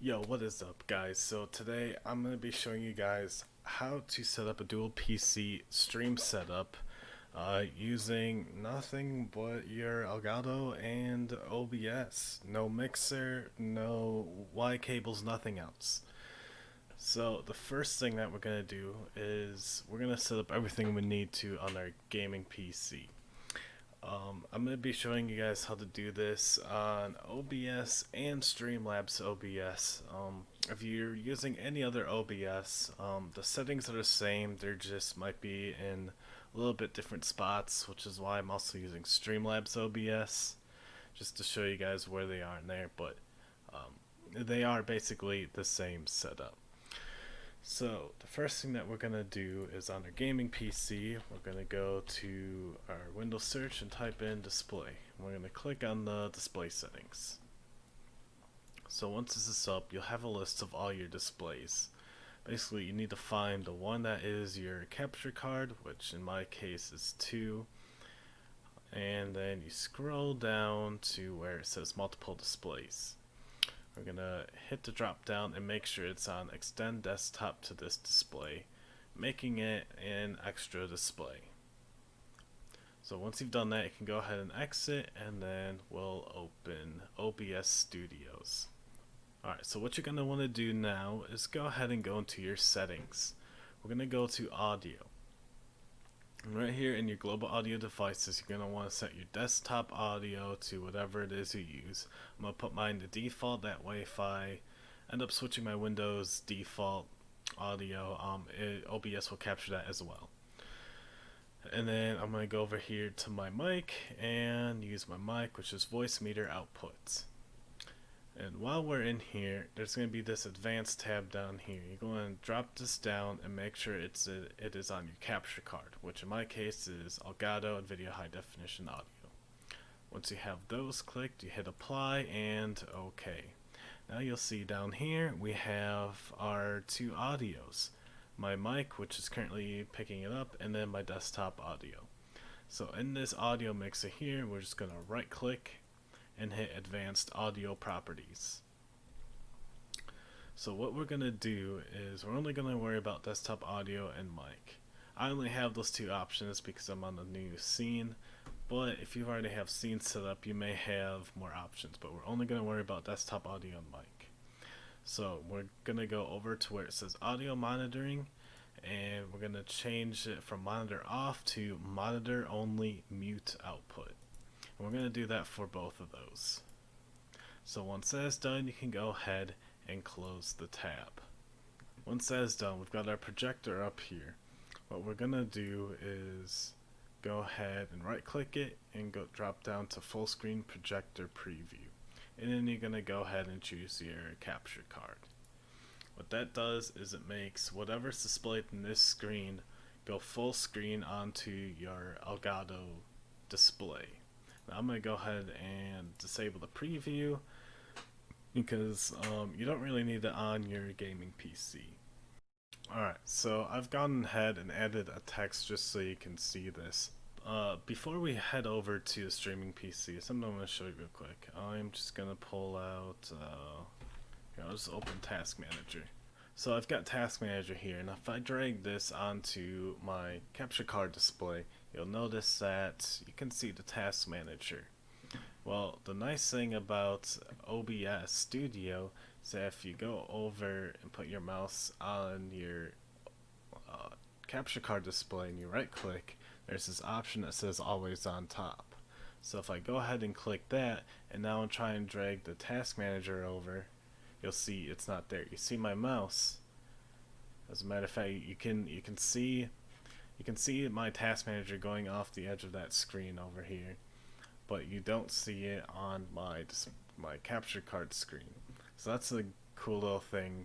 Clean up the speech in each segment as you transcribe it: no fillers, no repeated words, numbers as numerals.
Yo, what is up, guys? So today I'm going to be showing you guys how to set up a dual PC stream setup using nothing but your Elgato and OBS. No mixer, no Y cables, nothing else. So the first thing that we're going to do is we're going to set up everything we need to on our gaming PC. I'm going to be showing you guys how to do this on OBS and Streamlabs OBS. If you're using any other OBS, the settings are the same, they just might be in a little bit different spots, which is why I'm also using Streamlabs OBS, just to show you guys where they are in there, but they are basically the same setup. So the first thing that we're going to do is on our gaming PC, we're going to go to our Windows search and type in display. We're going to click on the display settings. So once this is up, you'll have a list of all your displays. Basically, you need to find the one that is your capture card, which in my case is 2. And then you scroll down to where it says multiple displays. We're gonna hit the drop down and make sure it's on extend desktop to this display, making it an extra display. So once you've done that, you can go ahead and exit, and then we'll open OBS Studios. Alright, so what you're gonna want to do now is go ahead and go into your settings. We're gonna go to audio. And right here in your global audio devices, you're going to want to set your desktop audio to whatever it is you use. I'm going to put mine to default, that way if I end up switching my Windows default audio, OBS will capture that as well. And then I'm going to go over here to my mic and use my mic, which is voice meter outputs. And while we're in here, there's going to be this advanced tab down here. You're going to drop this down and make sure it is on your capture card, which in my case is Elgato and Video High Definition Audio. Once you have those clicked, you hit apply and OK. Now you'll see down here we have our 2 audios. My mic, which is currently picking it up, and then my desktop audio. So in this audio mixer here, we're just going to right click and hit advanced audio properties. So what we're going to do is we're only going to worry about desktop audio and mic. I only have those 2 options because I'm on the new scene, but if you already have scene set up, you may have more options, but we're only going to worry about desktop audio and mic. So we're going to go over to where it says audio monitoring, and we're going to change it from monitor off to monitor only mute output. And we're going to do that for both of those. So once that's done, you can go ahead and close the tab. Once that's done, we've got our projector up here. What we're going to do is go ahead and right click it and go drop down to full screen projector preview. And then you're going to go ahead and choose your capture card. What that does is it makes whatever's displayed in this screen go full screen onto your Elgato display. Now I'm going to go ahead and disable the preview because you don't really need it on your gaming PC. Alright, so I've gone ahead and added a text just so you can see this. Before we head over to the streaming PC, something I'm going to show you real quick. I'm just going to pull out, I'll just open Task Manager. So I've got Task Manager here, and if I drag this onto my capture card display, you'll notice that you can see the Task Manager. Well, the nice thing about OBS Studio is that if you go over and put your mouse on your capture card display and you right click, there's this option that says always on top. So if I go ahead and click that and now try and drag the Task Manager over, you'll see it's not there. You see my mouse. As a matter of fact, you can see my Task Manager going off the edge of that screen over here, but you don't see it on my capture card screen. So that's a cool little thing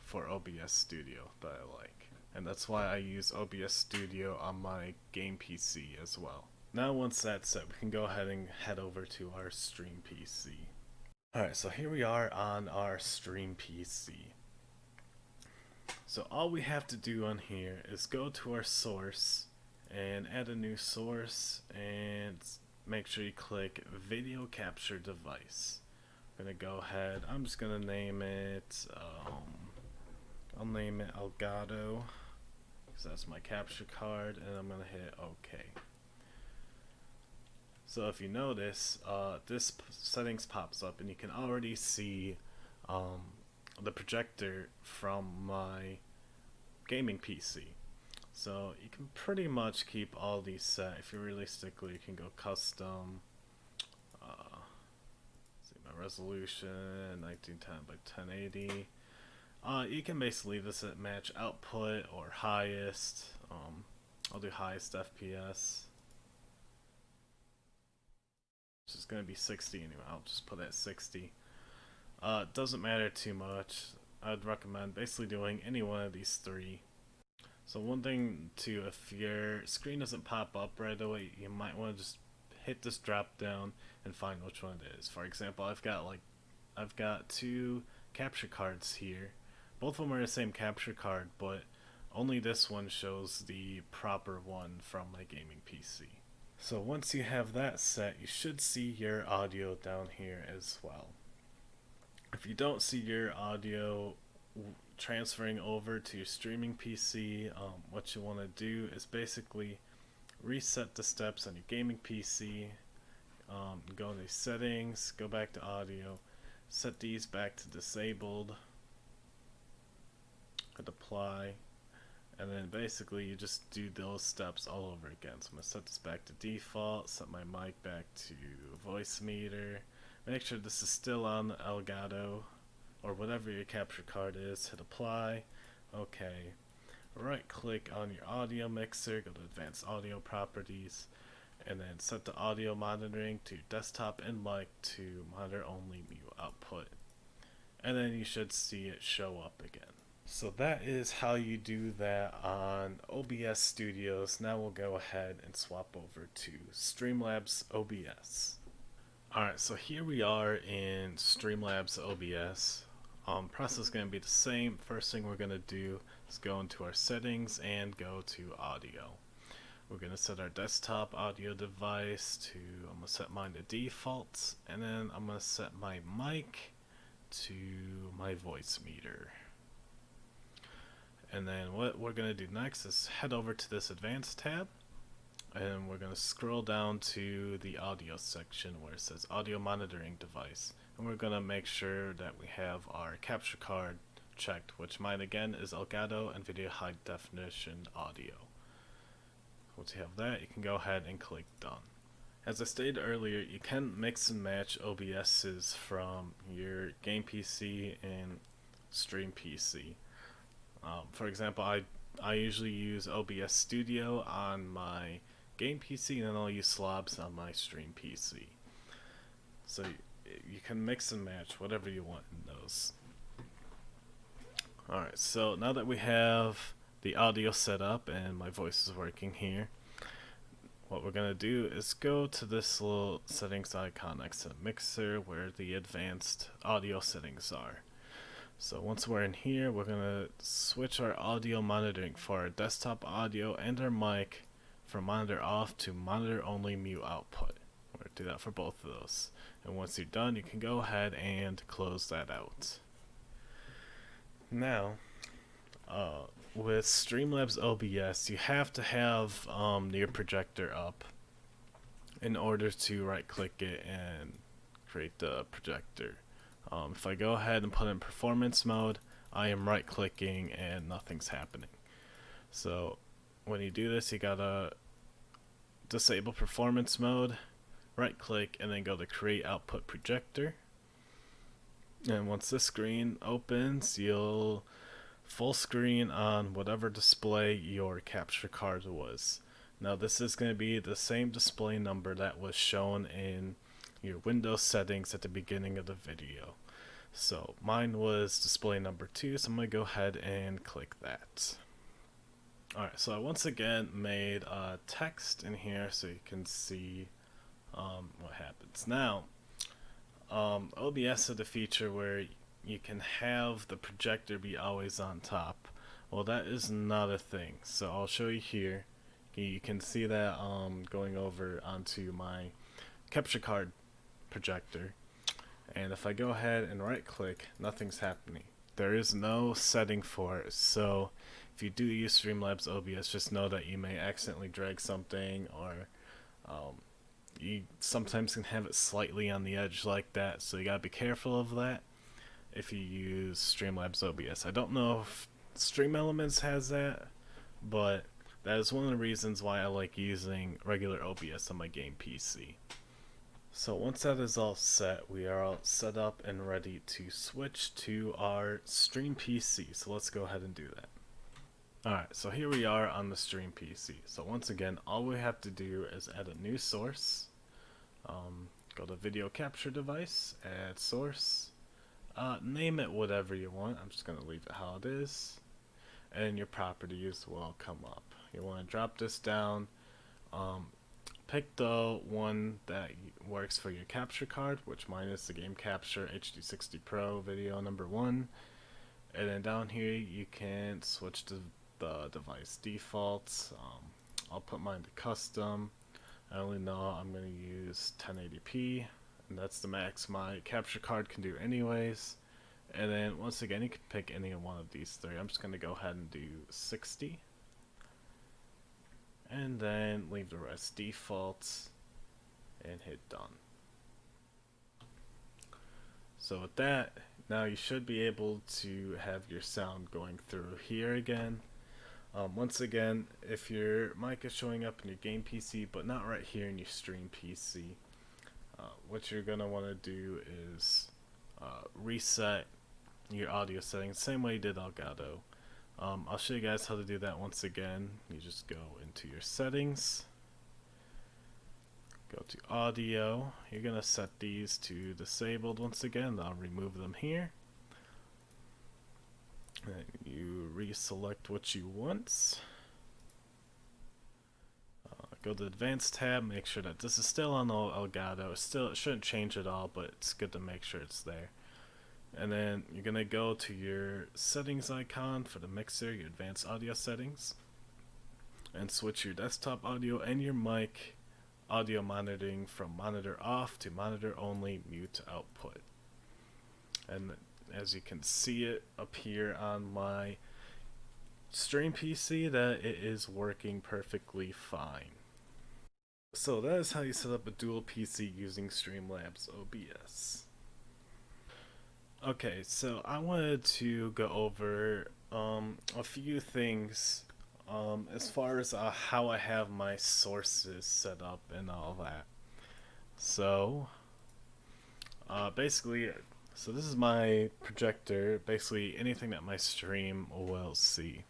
for OBS Studio that I like, and that's why I use OBS Studio on my game PC as well. Now once that's set, we can go ahead and head over to our stream PC. Alright, so here we are on our stream PC. So all we have to do on here is go to our source and add a new source and make sure you click video capture device. gonna go ahead. I'm just gonna name it. I'll name it Elgato because that's my capture card, and I'm gonna hit OK. So if you notice, this settings pops up, and you can already see the projector from my gaming PC. So you can pretty much keep all these set. If you really stickler, you can go custom. See my resolution, 1910 by 1080. You can basically leave this at match output or highest. I'll do highest FPS. Which is going to be 60 anyway. I'll just put it at 60. Doesn't matter too much. I'd recommend basically doing any one of these three. So one thing too, if your screen doesn't pop up right away, you might want to just hit this drop down and find which one it is. For example, I've got two capture cards here. Both of them are the same capture card, but only this one shows the proper one from my gaming PC. So once you have that set, you should see your audio down here as well. If you don't see your audio transferring over to your streaming PC, what you want to do is basically reset the steps on your gaming PC, go to settings, go back to audio, set these back to disabled, hit apply, and then basically you just do those steps all over again. So I'm going to set this back to default, set my mic back to voice meter, make sure this is still on the Elgato or whatever your capture card is, hit apply, okay. Right click on your audio mixer, go to advanced audio properties, and then set the audio monitoring to your desktop and mic to monitor only mute output. And then you should see it show up again. So that is how you do that on OBS Studios. Now we'll go ahead and swap over to Streamlabs OBS. Alright, so here we are in Streamlabs OBS. Process is going to be the same. First thing we're going to do is go into our settings and go to audio. We're going to set our desktop audio device to, I'm going to set mine to default, and then I'm going to set my mic to my voice meter. And then what we're going to do next is head over to this advanced tab, and we're going to scroll down to the audio section where it says audio monitoring device, and we're going to make sure that we have our capture card checked, which mine again is Elgato and video high definition audio. Once you have that, you can go ahead and click done. As I stated earlier, you can mix and match OBS's from your game PC and stream PC. For example, I usually use OBS Studio on my game PC, and then I'll use Slobs on my stream PC. So you can mix and match whatever you want in those. Alright, so now that we have the audio set up and my voice is working here, what we're going to do is go to this little settings icon next to the mixer where the advanced audio settings are. So once we're in here, we're going to switch our audio monitoring for our desktop audio and our mic from monitor off to monitor only mute output. We're going to do that for both of those. And once you're done, you can go ahead and close that out. Now, with Streamlabs OBS, you have to have your projector up in order to right click it and create the projector. If I go ahead and put it in performance mode, I am right clicking and nothing's happening. So when you do this, you gotta disable performance mode, right click, and then go to create output projector. And once this screen opens, you'll full screen on whatever display your capture card was. Now this is going to be the same display number that was shown in your Windows settings at the beginning of the video. So mine was display number 2, so I'm going to go ahead and click that. Alright, so I once again made text in here so you can see what happens. Now, OBS had a feature where you can have the projector be always on top. Well, that is not a thing, so I'll show you here. You can see that going over onto my capture card projector, And if I go ahead and right click, nothing's happening. There is no setting for it. So if you do use Streamlabs OBS, just know that you may accidentally drag something, or you sometimes can have it slightly on the edge like that. So you gotta be careful of that if you use Streamlabs OBS. I don't know if Stream Elements has that, but that is one of the reasons why I like using regular OBS on my game PC. So once that is all set, we are all set up and ready to switch to our stream PC. So let's go ahead and do that. Alright, so here we are on the stream PC. So once again, all we have to do is add a new source. Go to video capture device, add source, name it whatever you want. I'm just going to leave it how it is. And your properties will come up. You want to drop this down. Pick the one that works for your capture card, which mine is the Game Capture HD60 Pro video number 1. And then down here you can switch to the device defaults. I'll put mine to custom. I only know I'm going to use 1080p, and that's the max my capture card can do anyways. And then once again, you can pick any one of these three. I'm just going to go ahead and do 60. And then leave the rest defaults and hit done. So with that, now you should be able to have your sound going through here again. Once again, if your mic is showing up in your game PC but not right here in your stream PC, what you're going to want to do is reset your audio settings, same way you did Elgato. I'll show you guys how to do that once again. You just go into your settings, go to audio. You're going to set these to disabled once again. I'll remove them here. And you reselect what you want. Go to the advanced tab, make sure that this is still on Elgato. It shouldn't change at all, but it's good to make sure it's there. And then you're going to go to your settings icon for the mixer, your advanced audio settings, and switch your desktop audio and your mic audio monitoring from monitor off to monitor only, mute output. And as you can see it up here on my stream PC, that it is working perfectly fine. So that is how you set up a dual PC using Streamlabs OBS. Okay, so I wanted to go over a few things as far as how I have my sources set up and all that. So basically, so this is my projector, basically anything that my stream will see.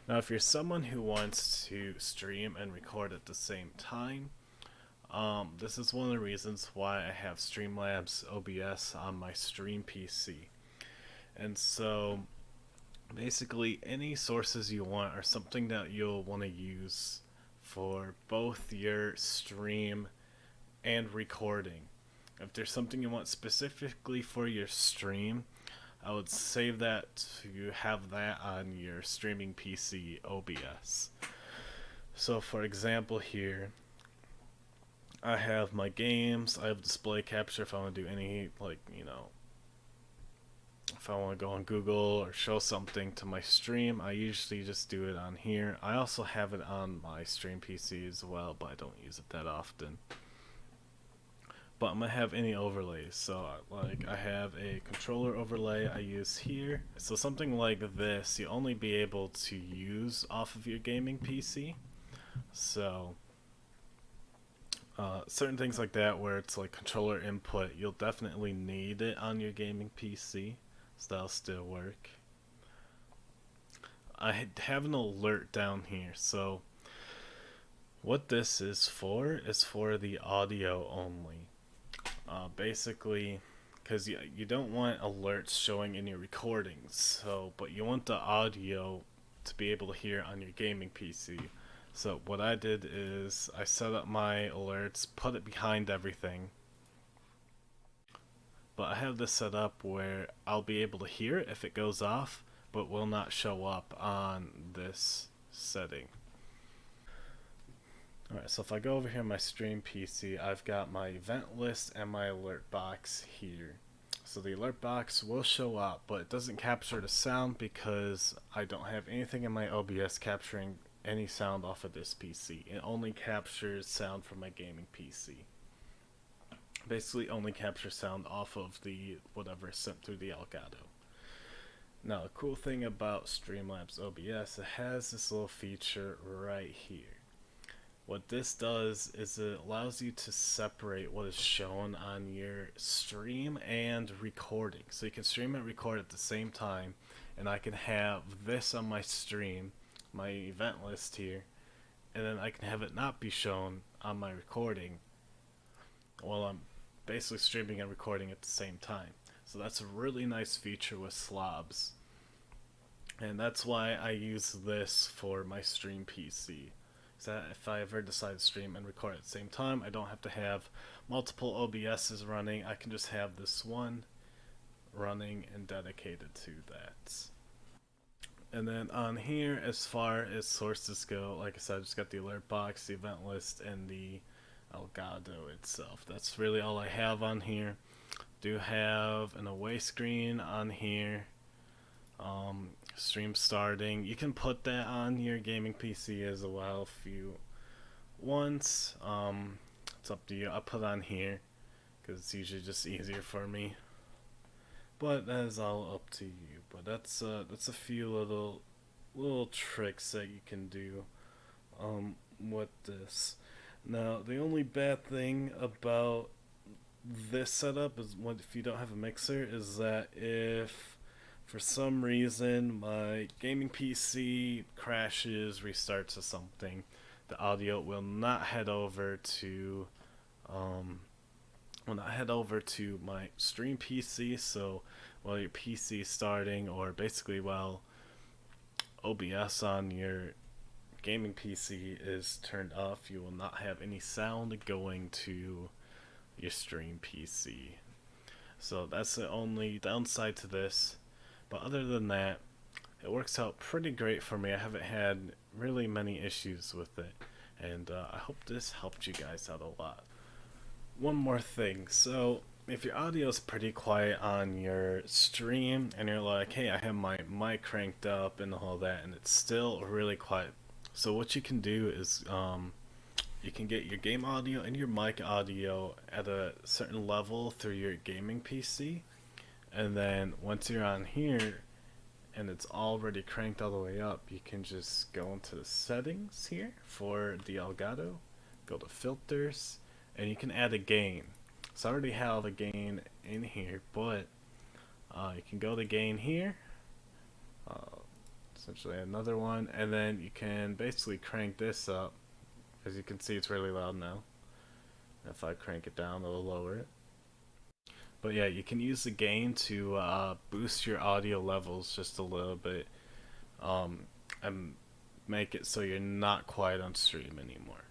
Now if you're someone who wants to stream and record at the same time, this is one of the reasons why I have Streamlabs OBS on my stream PC. And so basically any sources you want are something that you'll want to use for both your stream and recording. If there's something you want specifically for your stream, I would save that to have that on your streaming PC OBS. So for example here, I have my games, I have display capture if I want to do any, like, you know, if I want to go on Google or show something to my stream, I usually just do it on here. I also have it on my stream PC as well, but I don't use it that often. But I'm going to have any overlays, so like I have a controller overlay I use here. So something like this, you only be able to use off of your gaming PC. So certain things like that where it's like controller input, you'll definitely need it on your gaming PC, so that'll still work. I have an alert down here, so what this is for the audio only. Basically, because you don't want alerts showing in your recordings, so but you want the audio to be able to hear on your gaming PC. So what I did is I set up my alerts, put it behind everything, but I have this set up where I'll be able to hear it if it goes off, but will not show up on this setting. Alright, so if I go over here on my stream PC, I've got my event list and my alert box here. So the alert box will show up, but it doesn't capture the sound because I don't have anything in my OBS capturing any sound off of this PC. It only captures sound from my gaming PC. Basically only captures sound off of the whatever is sent through the Elgato. Now the cool thing about Streamlabs OBS, it has this little feature right here. What this does is it allows you to separate what is shown on your stream and recording. So you can stream and record at the same time, and I can have this on my stream, my event list here, and then I can have it not be shown on my recording while I'm basically streaming and recording at the same time. So that's a really nice feature with slobs. And that's why I use this for my stream PC. That if I ever decide to stream and record at the same time, I don't have to have multiple OBSs running. I can just have this one running and dedicated to that. And then on here, as far as sources go, like I said, I just got the alert box, the event list, and the Elgato itself. That's really all I have on here. Do have an away screen on here. Stream starting. You can put that on your gaming PC as well if you want. It's up to you. I'll put it on here because it's usually just easier for me. But that is all up to you. But that's a few little tricks that you can do with this. Now the only bad thing about this setup is what if you don't have a mixer is that if for some reason my gaming PC crashes, restarts or something, the audio will not head over to my stream PC. So while your PC is starting, or basically while OBS on your gaming PC is turned off, you will not have any sound going to your stream PC. So that's the only downside to this. But other than that, it works out pretty great for me. I haven't had really many issues with it, and I hope this helped you guys out a lot. One more thing, so if your audio is pretty quiet on your stream and you're like, hey, I have my mic cranked up and all that, and it's still really quiet, so what you can do is you can get your game audio and your mic audio at a certain level through your gaming PC. And then once you're on here and it's already cranked all the way up, you can just go into the settings here for the Elgato, go to filters, and you can add a gain. So I already have a gain in here, but you can go to gain here, essentially another one, and then you can basically crank this up. As you can see, it's really loud now. If I crank it down, it'll lower it. But yeah, you can use the gain to boost your audio levels just a little bit and make it so you're not quiet on stream anymore.